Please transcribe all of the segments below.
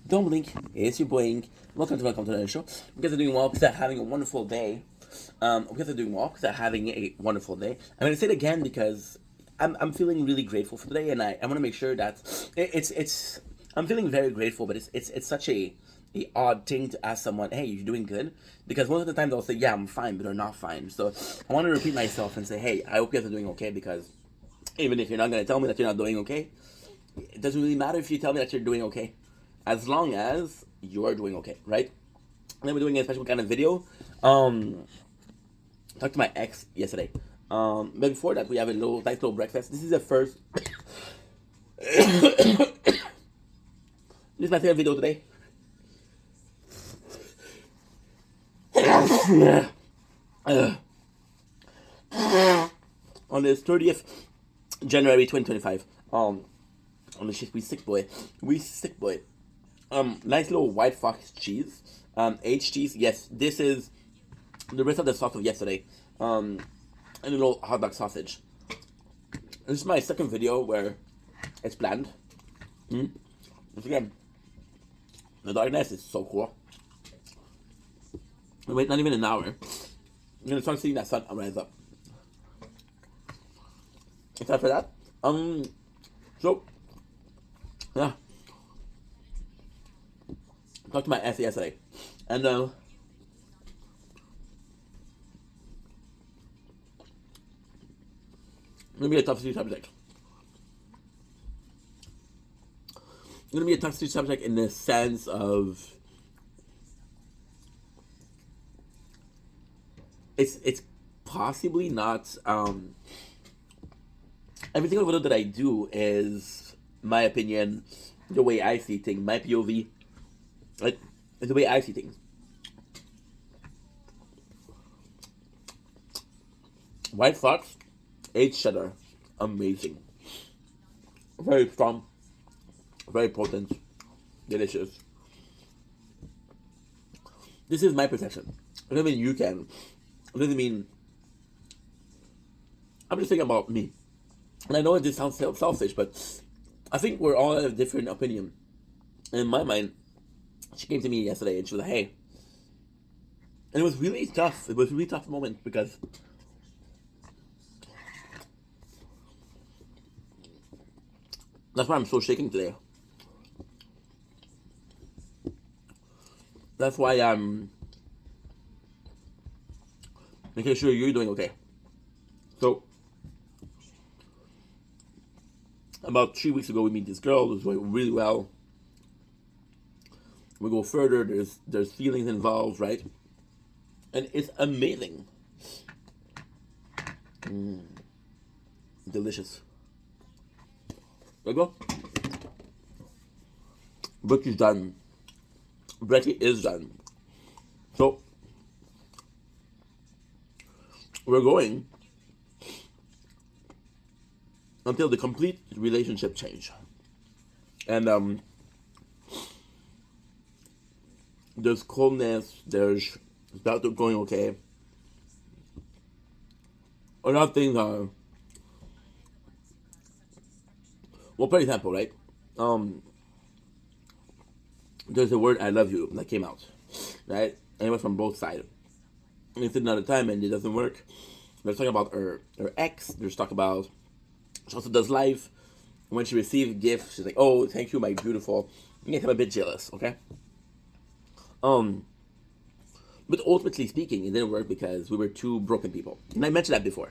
Don't blink, it's your boy Ink. Welcome to the show. You guys are doing well because they're having a wonderful day. You guys are doing well because they're having a wonderful day. I'm gonna say it again because I'm feeling really grateful for today, and I want to make sure that it's I'm feeling very grateful, but it's such a odd thing to ask someone, hey, you're doing good, because most of the time they'll say, yeah, I'm fine, but they're not fine. So I want to repeat myself and say, hey, I hope you guys are doing okay, because even if you're not gonna tell me that you're not doing okay, it doesn't really matter if you tell me that you're doing okay, as long as you're doing okay, right? And then we're doing a special kind of video. Talked to my ex yesterday. But before that, we have a nice little breakfast. This is the first. This is my favorite video today. On this 30th January 2025. On the shift, we sick boy. We sick boy. Nice little white fox cheese. H cheese. Yes, this is the rest of the sauce of yesterday. And a little hot dog sausage. This is my second video where it's planned. Once again, the darkness is so cool. Wait, not even an hour. I'm gonna start seeing that sun rise up. Except for that, so yeah, talked to my ex yesterday, and maybe a tough subject. It's gonna be a tough subject in the sense of it's possibly not every single video that I do is my opinion, the way I see things, my POV, like the way I see things. White Fox, aged cheddar, amazing, very strong, very potent, delicious. This is my perception. It doesn't mean you can. It doesn't mean. I'm just thinking about me. And I know this sounds selfish, but I think we're all have a different opinion. In my mind, she came to me yesterday and she was like, hey. And it was really tough. It was a really tough moment because that's why I'm so shaking today. That's why I'm making sure you're doing okay. So, about 3 weeks ago, we meet this girl. It was going really well. We go further. There's feelings involved, right? And it's amazing. Delicious. There you go. Butchie's done. Brekkie is done. So we're going until the complete relationship change. And there's coldness, there's about going okay. A lot of things are, well, for example, right? There's a word "I love you" that came out, right? And it was from both sides. And it's another time and it doesn't work. There's talking about her ex. There's talk about she also does live. When she received gifts, she's like, "Oh, thank you, my beautiful." You get a bit jealous, okay? But ultimately speaking, it didn't work because we were two broken people, and I mentioned that before.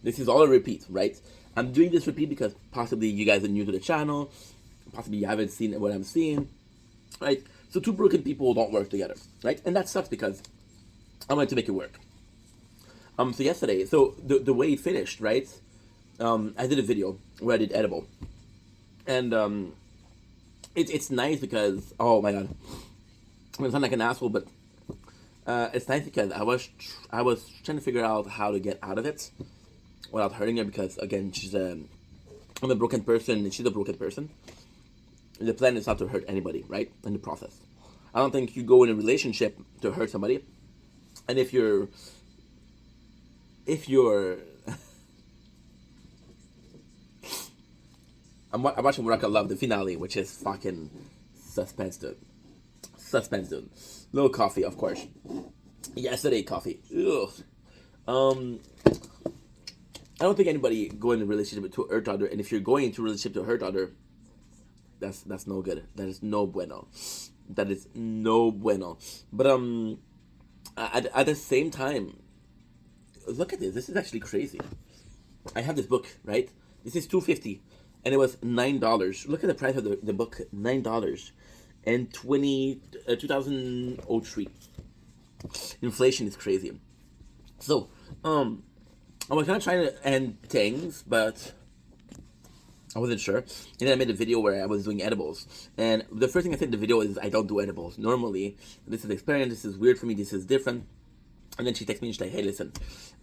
This is all a repeat, right? I'm doing this repeat because possibly you guys are new to the channel, possibly you haven't seen what I'm seeing, right? So two broken people don't work together, right? And that sucks because I wanted to make it work. So yesterday, so the way it finished, right? I did a video where I did edible, and it's nice because, oh my god, I'm gonna sound like an asshole, but it's nice because I was trying to figure out how to get out of it without hurting her, because again, I'm a broken person and she's a broken person. And the plan is not to hurt anybody, right? In the process, I don't think you go in a relationship to hurt somebody. And if you're I'm watching Muraka Love, the finale, which is fucking Suspense, dude. Suspense, dude. Little coffee, of course. Yesterday, coffee. Ugh. I don't think anybody go in a relationship to her daughter, and if you're going into a relationship to her daughter, that's no good. That is no bueno. That is no bueno. But at the same time, look at this. This is actually crazy. I have this book, right? This is $2.50, and it was $9. Look at the price of the book, $9, and 2003. Inflation is crazy. So, I was kind of trying to end things, but I wasn't sure. And then I made a video where I was doing edibles. And the first thing I said in the video is I don't do edibles. Normally, this is experience, this is weird for me, this is different. And then she texted me and she's like, hey, listen,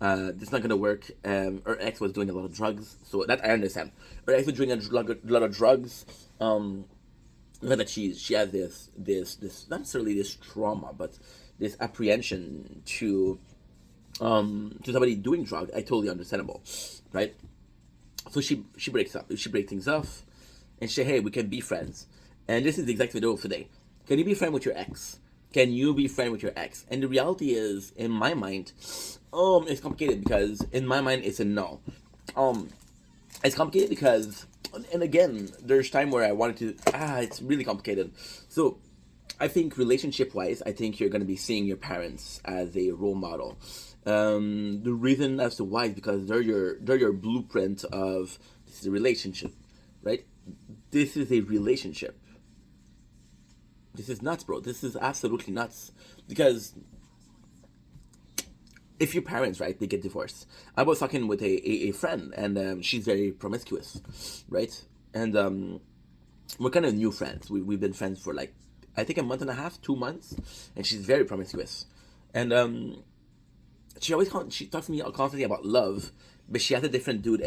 this is not going to work. Her ex was doing a lot of drugs. So that I understand. Her ex was doing a lot of drugs. That she has this, not necessarily this trauma, but this apprehension to somebody doing drugs. I totally understandable, right? So she breaks things off, and she say, hey, we can be friends. And this is the exact video of today. Can you be friend with your ex? Can you be friend with your ex? And the reality is, in my mind, it's complicated because in my mind it's a no. It's complicated because, and again, there's time where I wanted to. It's really complicated. So, I think relationship-wise, I think you're going to be seeing your parents as a role model. The reason as to why is because they're your blueprint of this is a relationship, right? This is a relationship. This is nuts, bro. This is absolutely nuts. Because if your parents, right, they get divorced. I was talking with a friend, and she's very promiscuous, right? And we're kind of new friends. We've been friends for like, I think a month and a half, 2 months, and she's very promiscuous. And she talks to me constantly about love, but she has a different dude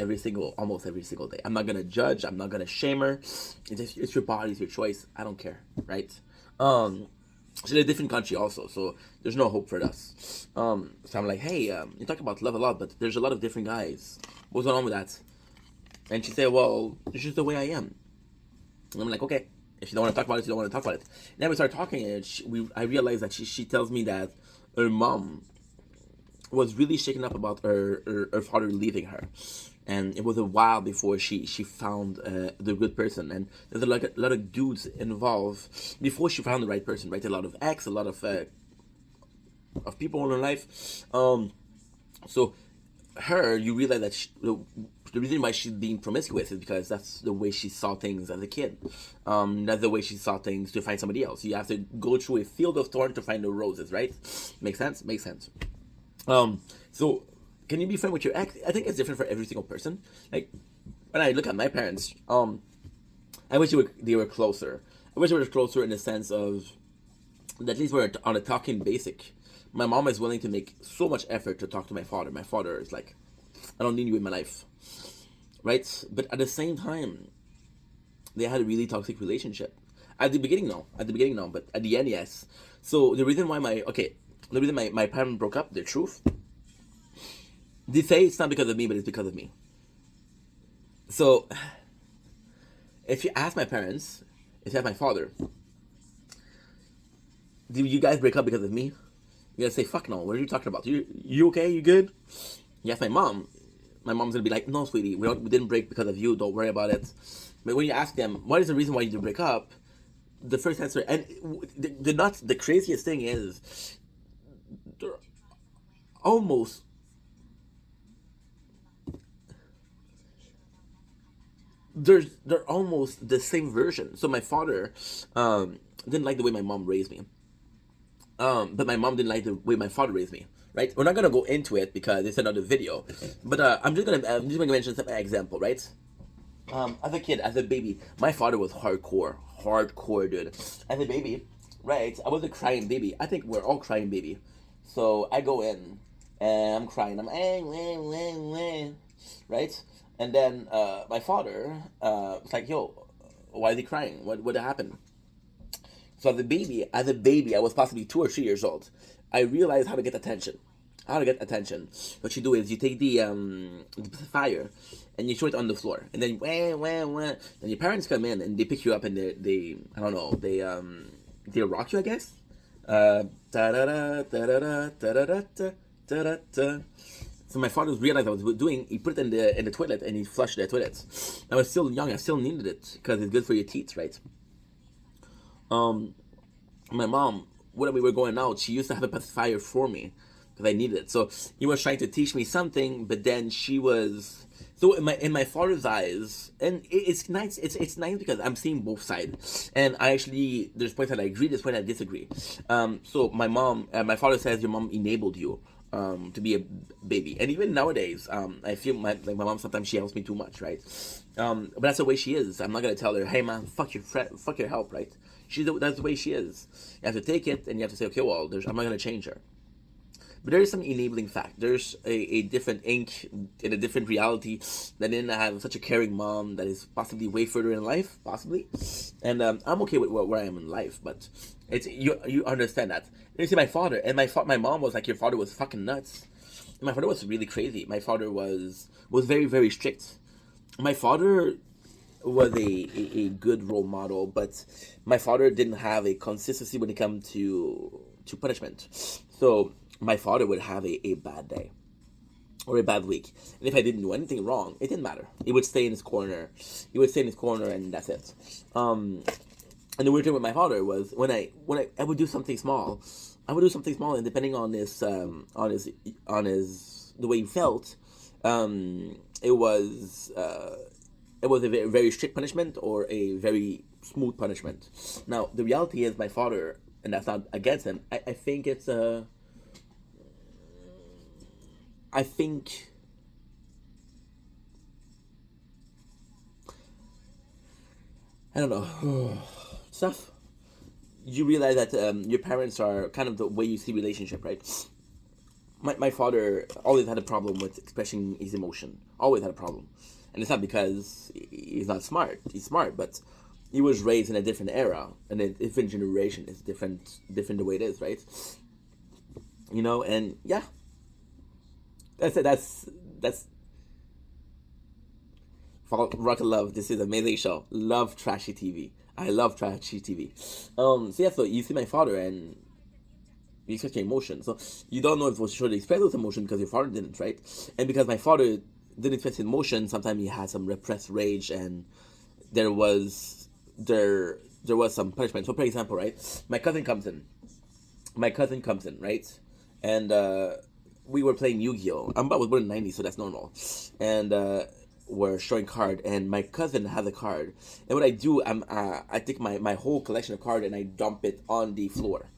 almost every single day. I'm not gonna judge. I'm not gonna shame her. It's your body, it's your choice. I don't care, right? She's in a different country also, so there's no hope for us. So I'm like, hey, you talk about love a lot, but there's a lot of different guys. What's going on with that? And she said, well, it's just the way I am. And I'm like, okay, if you don't want to talk about it, you don't want to talk about it. And then we start talking, and I realized that she tells me that her mom was really shaken up about her father leaving her, and it was a while before she found the good person. And there's a lot of dudes involved before she found the right person, right? A lot of ex, a lot of people in her life. So you realize that the reason why she's being promiscuous is because that's the way she saw things as a kid. That's the way she saw things to find somebody else. You have to go through a field of thorns to find the roses, right? Make sense? Makes sense. So can you be friend with your ex? I think it's different for every single person. Like when I look at my parents, I wish they were closer. I wish they were closer in the sense of that at least we're on a talking basic. My mom is willing to make so much effort to talk to my father. My father is like, I don't need you in my life, right? But at the same time, they had a really toxic relationship. At the beginning, no. But at the end, yes. So the reason why my parents broke up, the truth, they say it's not because of me, but it's because of me. So, if you ask my parents, if you ask my father, did you guys break up because of me? You're gonna say, fuck no, what are you talking about? You okay? You good? You ask my mom's gonna be like, no, sweetie, we didn't break because of you, don't worry about it. But when you ask them, what is the reason why you didn't break up? The first answer, and the craziest thing is, they're almost they're almost the same version. So my father didn't like the way my mom raised me, but my mom didn't like the way my father raised me. Right? We're not gonna go into it because it's another video, but I'm just gonna mention some example. Right? As a kid, as a baby, my father was hardcore, dude. As a baby, right? I was a crying baby. I think we're all crying baby. So I go in and I'm crying. I'm right? And then my father was like, "Yo, why is he crying? What happened?" So as a baby, I was possibly 2 or 3 years old. I realized how to get attention. how to get attention. What you do is you take the fire and you throw it on the floor, and then wah wah wah. Then your parents come in and they pick you up and they I don't know, they rock you, I guess. Da da da da da da da da da da da. So my father realized I was doing. He put it in the toilet and he flushed the toilet. I was still young. I still needed it because it's good for your teeth, right? My mom, when we were going out, she used to have a pacifier for me because I needed it. So he was trying to teach me something, but then she was so in my father's eyes, and it's nice. It's nice because I'm seeing both sides, and I actually there's points that I agree, there's points I disagree. So my father says your mom enabled you. To be a baby, and even nowadays, I feel my mom sometimes she helps me too much, right? But that's the way she is. I'm not gonna tell her, hey man, fuck your help, right? That's the way she is. You have to take it, and you have to say, okay, well, I'm not gonna change her. But there is some enabling fact. There's a different ink in a different reality that didn't have such a caring mom that is possibly way further in life, possibly. And I'm okay with where I am in life, but it's you understand that. You see, my father and my mom was like, your father was fucking nuts. And my father was really crazy. My father was very very strict. My father was a good role model, but my father didn't have a consistency when it came to punishment. So my father would have a bad day or a bad week, and if I didn't do anything wrong, it didn't matter. He would stay in his corner. He would stay in his corner, and that's it. And the weird thing with my father was when I would do something small, and depending on his the way he felt, it was a very, very strict punishment or a very smooth punishment. Now the reality is my father, and that's not against him. I think it's I think I don't know stuff. You realize that your parents are kind of the way you see relationship, right? My father always had a problem with expressing his emotion. Always had a problem, and it's not because he's not smart. He's smart, but he was raised in a different era and a different generation. It's different the way it is, right? And yeah, that's it. That's Rock and Love. This is an amazing show. Love trashy TV. I love trashy TV. So yeah, so you see my father and you express your emotion. So you don't know if it was sure to express those emotions because your father didn't, right? And because my father didn't express his emotion, sometimes he had some repressed rage, and there was some punishment. So for example, right, my cousin comes in, right, and we were playing Yu-Gi-Oh. I was born in the 90s, so that's normal, and we're showing card, and my cousin has a card, and what I do, I take my whole collection of card and I dump it on the floor,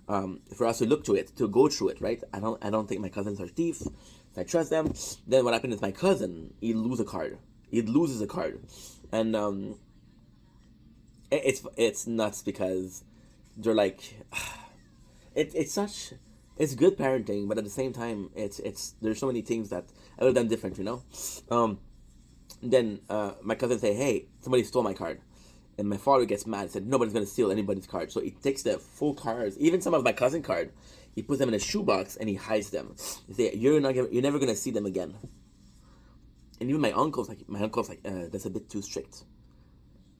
for us to look to it, to go through it, right? I don't think my cousins are thieves. I trust them. Then what happened is my cousin, he loses a card, and it's nuts because they're like, it's good parenting, but at the same time, it's there's so many things that I would have done different. Then my cousin say, hey, somebody stole my card, and my father gets mad and said nobody's gonna steal anybody's card. So he takes the full cards, even some of my cousin card, he puts them in a shoebox and he hides them. He say, you're never gonna see them again. And even my uncle's like, that's a bit too strict.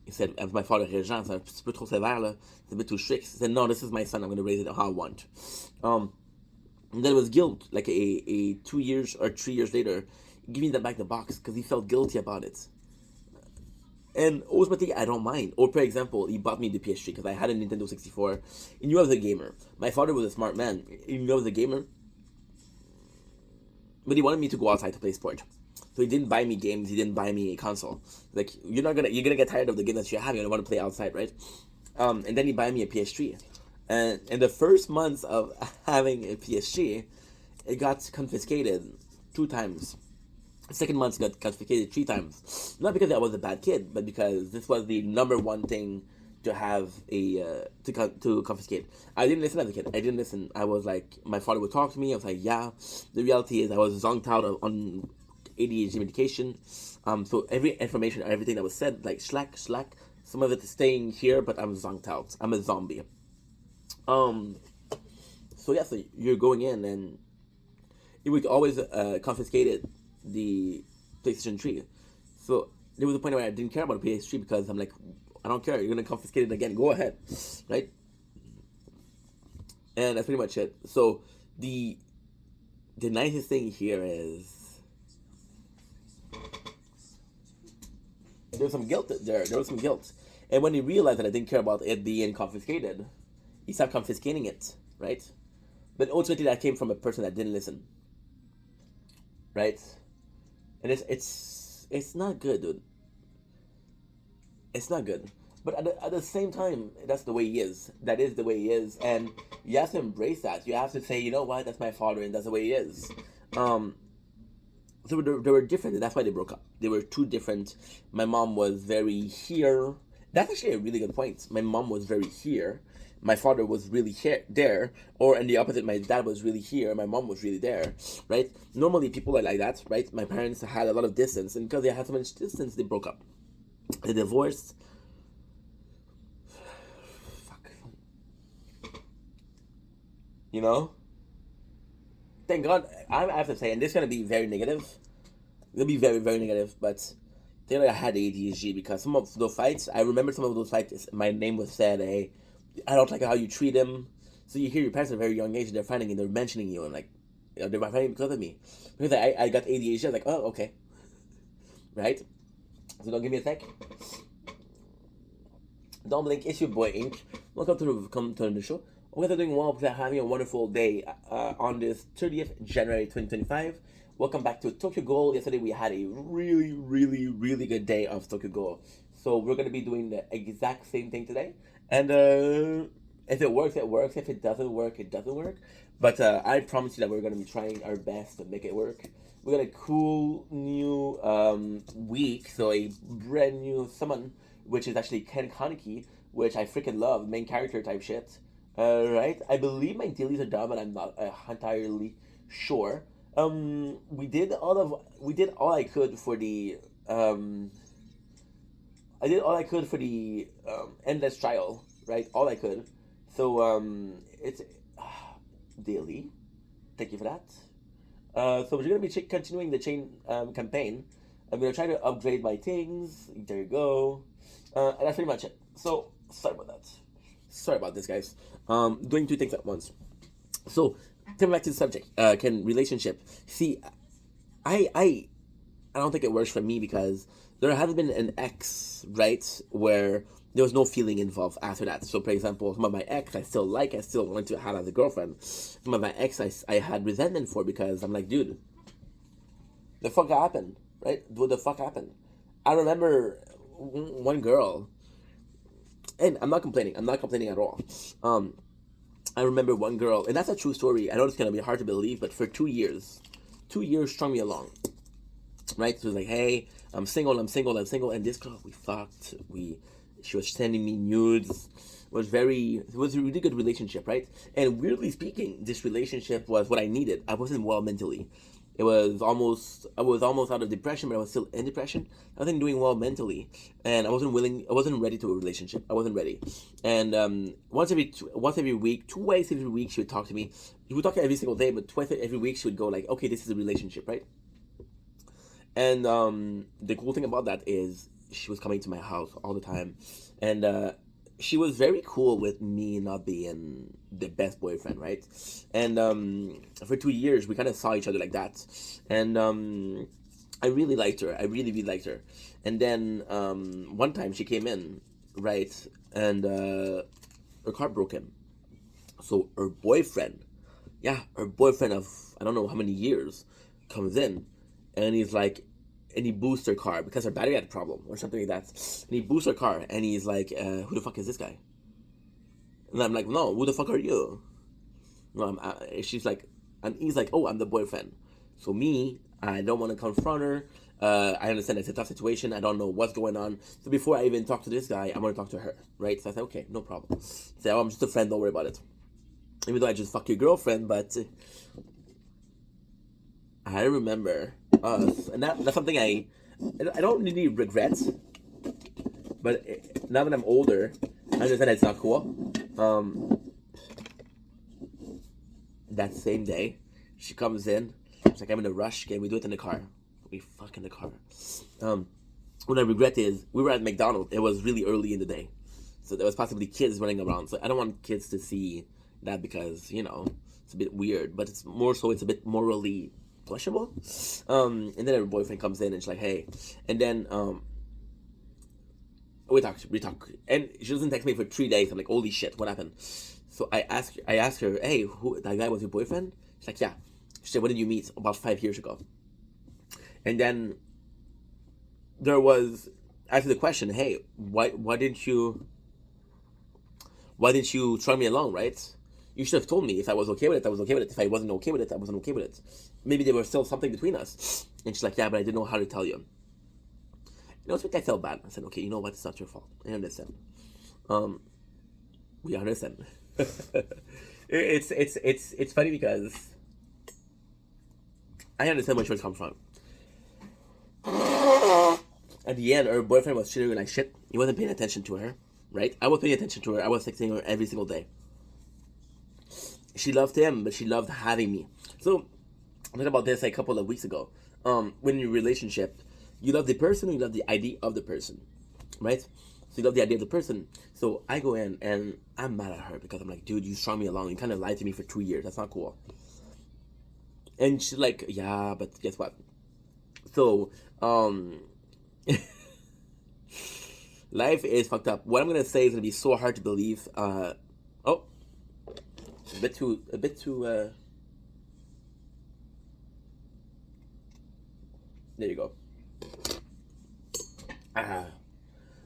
He said, as my father, Régent, c'est un petit peu trop sévère, là. It's a bit too strict. He said, no, this is my son. I'm going to raise it how I want. And then it was guilt, like a 2 years or 3 years later, giving them back the box because he felt guilty about it. And ultimately, I don't mind. Or, for example, he bought me the PS3 because I had a Nintendo 64. He knew I was a gamer. My father was a smart man. He knew I was a gamer. But he wanted me to go outside to play sport. So he didn't buy me games. He didn't buy me a console. Like, you're gonna get tired of the game that you have. You're gonna want to play outside, right? And then he buy me a PS3. And in the first months of having a PS3, it got confiscated 2 times. The second month got confiscated 3 times. Not because I was a bad kid, but because this was the number one thing to have to confiscate. I didn't listen as a kid. I didn't listen. I was like, my father would talk to me. I was like, yeah. The reality is I was zonked out on ADHD medication. So every information, everything that was said, like slack, some of it is staying here, but I'm zonked out. I'm a zombie. So yeah, so you're going in, and it would always confiscated the PlayStation 3. So there was a point where I didn't care about the PS3 because I'm like, I don't care. You're gonna confiscate it again. Go ahead, right? And that's pretty much it. So the the nicest thing here is there was some guilt there. There was some guilt, and when he realized that I didn't care about it being confiscated, he stopped confiscating it, right? But ultimately, that came from a person that didn't listen, right? And it's not good, dude. It's not good. But at the same time, that's the way he is. That is the way he is, and you have to embrace that. You have to say, you know what, that's my father, and that's the way he is. Um, so they were different, and that's why they broke up. They were two different. My mom was very here. That's actually a really good point. My mom was very here. My father was really here, there, or in the opposite, my dad was really here. My mom was really there, right? Normally, people are like that, right? My parents had a lot of distance, and because they had so much distance, they broke up. They divorced. Fuck. You know? Thank God, I have to say, and this is going to be very negative. It's going to be very, very negative, but Taylor had ADHD because some of those fights, I remember some of those fights, my name was said, hey, I don't like how you treat him. So you hear your parents at a very young age, they're fighting and they're mentioning you, and like, you know, they're fighting because of me. Because I got ADHD, I was like, oh, okay. Right? So don't give me a sec. Don't blink, it's your boy Ink. Welcome to the show. Hope you guys are doing well. We're having a wonderful day on this 30th January 2025. Welcome back to Tokyo Ghoul. Yesterday we had a really, really, really good day of Tokyo Ghoul. So we're gonna be doing the exact same thing today. And if it works, it works. If it doesn't work, it doesn't work. But I promise you that we're gonna be trying our best to make it work. We got a cool new week, so a brand new summon, which is actually Ken Kaneki, which I freaking love, main character type shit. Right? I believe my dailies are done, but I'm not entirely sure. We did all I could for the I did all I could for the endless trial, right? All I could. So it's daily. Thank you for that. So we're gonna be continuing the chain campaign. I'm gonna try to upgrade my things. There you go. And that's pretty much it. So sorry about that. Sorry about this, guys. Doing two things at once. So coming back to the subject, can relationship. See, I I don't think it works for me because there has been an ex, right, where there was no feeling involved after that. So, for example, some of my ex I still like, I still want to have as a girlfriend. Some of my ex I had resentment for because I'm like, dude, the fuck happened, right? What the fuck happened? I remember one girl, and I'm not complaining. I'm not complaining at all. I remember one girl, and that's a true story. I know it's gonna be hard to believe, but for 2 years strung me along, right? So it was like, hey, I'm single, and this girl, we fucked. She was sending me nudes. It was a really good relationship, right? And weirdly speaking, this relationship was what I needed. I wasn't well mentally. I was almost out of depression, but I was still in depression. I wasn't doing well mentally, and I wasn't ready to a relationship. I wasn't ready. And once every week, twice every week, she would talk to me. She would talk every single day, but twice every week she would go like, okay, this is a relationship, right? And the cool thing about that is she was coming to my house all the time, and she was very cool with me not being the best boyfriend, right? And for 2 years we kind of saw each other like that, and I really liked her. I really, really liked her. And then one time she came in, right, and her car broke in. So her boyfriend of I don't know how many years, comes in, and he's like, and he boosts her car because her battery had a problem or something like that. And he boosts her car, and he's like, "Who the fuck is this guy?" And I'm like, "No, who the fuck are you?" No, she's like, and he's like, "Oh, I'm the boyfriend." So me, I don't want to confront her. I understand it's a tough situation. I don't know what's going on. So before I even talk to this guy, I want to talk to her, right? So I said, "Okay, no problem." Say, "Oh, I'm just a friend. Don't worry about it." Even though I just fuck your girlfriend, but I remember us, and that's something I don't really regret. But now that I'm older, I understand it's not cool. That same day, she comes in, She's like, I'm in a rush. Okay, we do it in the car. We fuck in the car. What I regret is we were at McDonald's. It was really early in the day, so there was possibly kids running around. So I don't want kids to see that because it's a bit weird. But it's more so it's a bit morally questionable. And then her boyfriend comes in and she's like, hey, and then we talk, and she doesn't text me for 3 days. I'm like, holy shit, what happened? So I asked her, hey, who that guy was your boyfriend? She's like, yeah. She said, when did you meet? About 5 years ago. And then there was after the question, hey, why didn't you try me along, right? You should have told me. If I was okay with it, I was okay with it. If I wasn't okay with it, I wasn't okay with it. Maybe there was still something between us. And she's like, yeah, but I didn't know how to tell you. It's like I felt bad. I said, okay, you know what? It's not your fault. I understand. We understand. it's funny because I understand where she was coming from. At the end, her boyfriend was treating her like shit. He wasn't paying attention to her, right? I was paying attention to her. I was texting her every single day. She loved him, but she loved having me. So, I talked about this a couple of weeks ago. When in your relationship, you love the person, or you love the idea of the person, right? So you love the idea of the person. So I go in and I'm mad at her because I'm like, dude, you strung me along. You kind of lied to me for 2 years. That's not cool. And she's like, yeah, but guess what? So, life is fucked up. What I'm gonna say is gonna be so hard to believe. A bit too. There you go.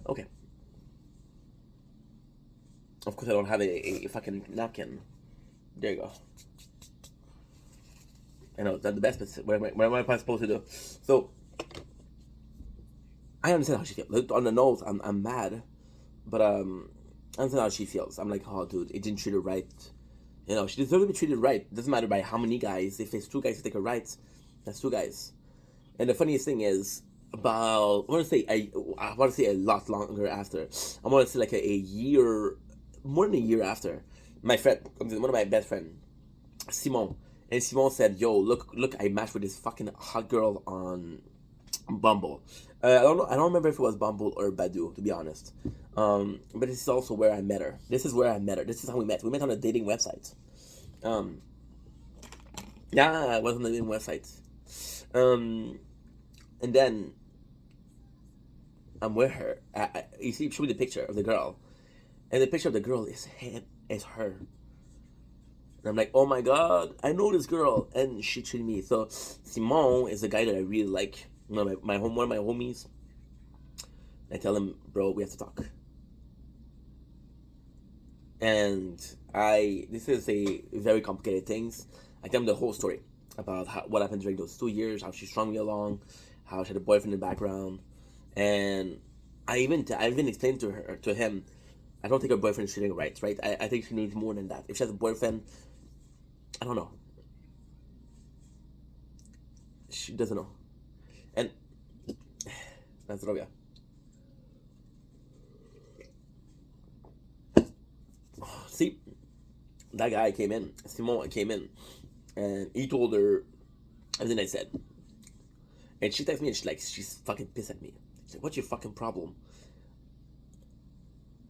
Okay. Of course, I don't have a fucking napkin. There you go. I know, that's the best, but what am I supposed to do? So, I understand how she feels. On the nose, I'm mad, but I understand how she feels. I'm like, oh, dude, it didn't treat her right. She deserves to be treated right. It doesn't matter by how many guys. If it's 2 guys who take her right, that's 2 guys. And the funniest thing is, I want to say a lot longer after. I want to say like a year, more than a year after. My friend, one of my best friends, Simon, and Simon said, "Yo, look, I matched with this fucking hot girl on Bumble. I don't know. I don't remember if it was Bumble or Badoo, to be honest. But this is also where I met her. This is how we met. We met on a dating website. Yeah, it was on the dating website. And then I'm with her. You see, show me the picture of the girl, and the picture of the girl is her. And I'm like, oh my god, I know this girl, and she treated me. So Simon is a guy that I really like. One of my homies. I tell him, bro, we have to talk. And this is a very complicated things. I tell him the whole story about what happened during those 2 years, how she strung me along, how she had a boyfriend in the background, and I even explained to him, I don't think her boyfriend is treating her right. I think she needs more than that. If she has a boyfriend, I don't know. She doesn't know, and that's droga. See, that guy came in, Simon came in, and he told her everything I said. And she texts me and she's fucking pissed at me. She's like, what's your fucking problem?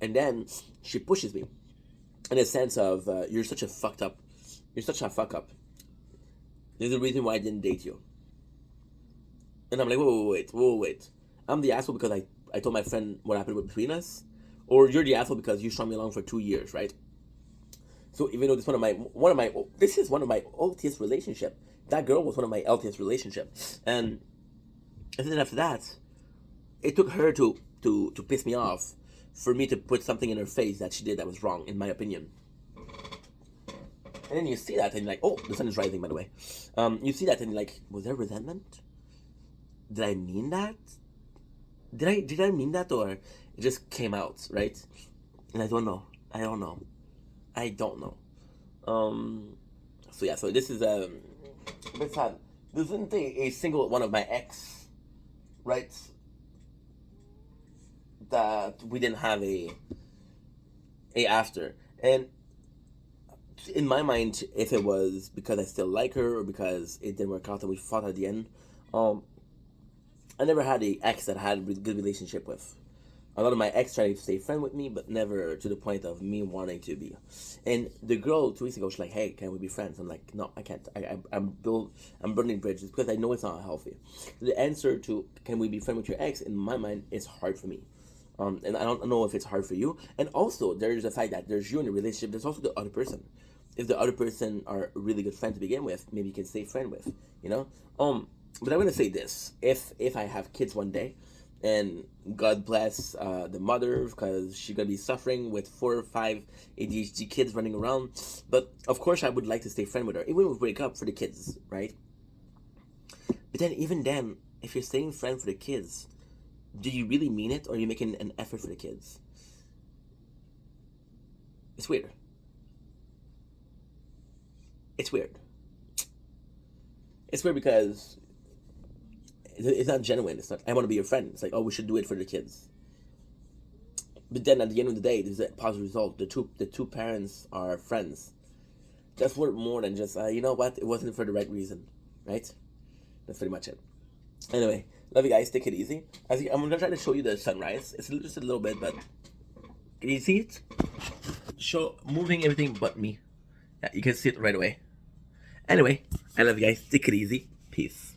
And then she pushes me in a sense of, you're such a fuck up. There's a reason why I didn't date you. And I'm like, wait. I'm the asshole because I told my friend what happened between us? Or you're the asshole because you strung me along for 2 years, right? So even though this is one of my LTS relationship. That girl was one of my LTS relationship. And then after that, it took her to piss me off for me to put something in her face that she did that was wrong, in my opinion. And then you see that and you're like, oh, the sun is rising, by the way. You see that and you're like, was there resentment? Did I mean that? Did I mean that, or it just came out, right? And I don't know. So yeah, so this is a bit sad. There isn't a single one of my ex, right, that we didn't have a after. And in my mind, if it was because I still like her or because it didn't work out and we fought at the end, um, I never had a ex that I had a good relationship with. A lot of my ex tried to stay friend with me, but never to the point of me wanting to be. And the girl 2 weeks ago, she's like, "Hey, can we be friends?" I'm like, "No, I can't. I'm burning bridges because I know it's not healthy." The answer to "Can we be friends with your ex?" in my mind is hard for me. And I don't know if it's hard for you. And also, there's the fact that there's you in a relationship. There's also the other person. If the other person are a really good friend to begin with, maybe you can stay friend with. You know. But I'm gonna say this: if I have kids one day, and God bless the mother because she's gonna be suffering with 4 or 5 ADHD kids running around. But of course, I would like to stay friend with her, even if we break up for the kids, right? But then, even then, if you're staying friend for the kids, do you really mean it, or are you making an effort for the kids? It's weird. It's weird. It's weird because it's not genuine. It's not. I want to be your friend. It's like, oh, we should do it for the kids. But then at the end of the day, there's a positive result. The two parents are friends. That's worth more than just you know what? It wasn't for the right reason, right? That's pretty much it. Anyway, love you guys. Take it easy. I'm gonna try to show you the sunrise. It's just a little bit, but can you see it? Show moving everything but me. Yeah, you can see it right away. Anyway, I love you guys. Take it easy. Peace.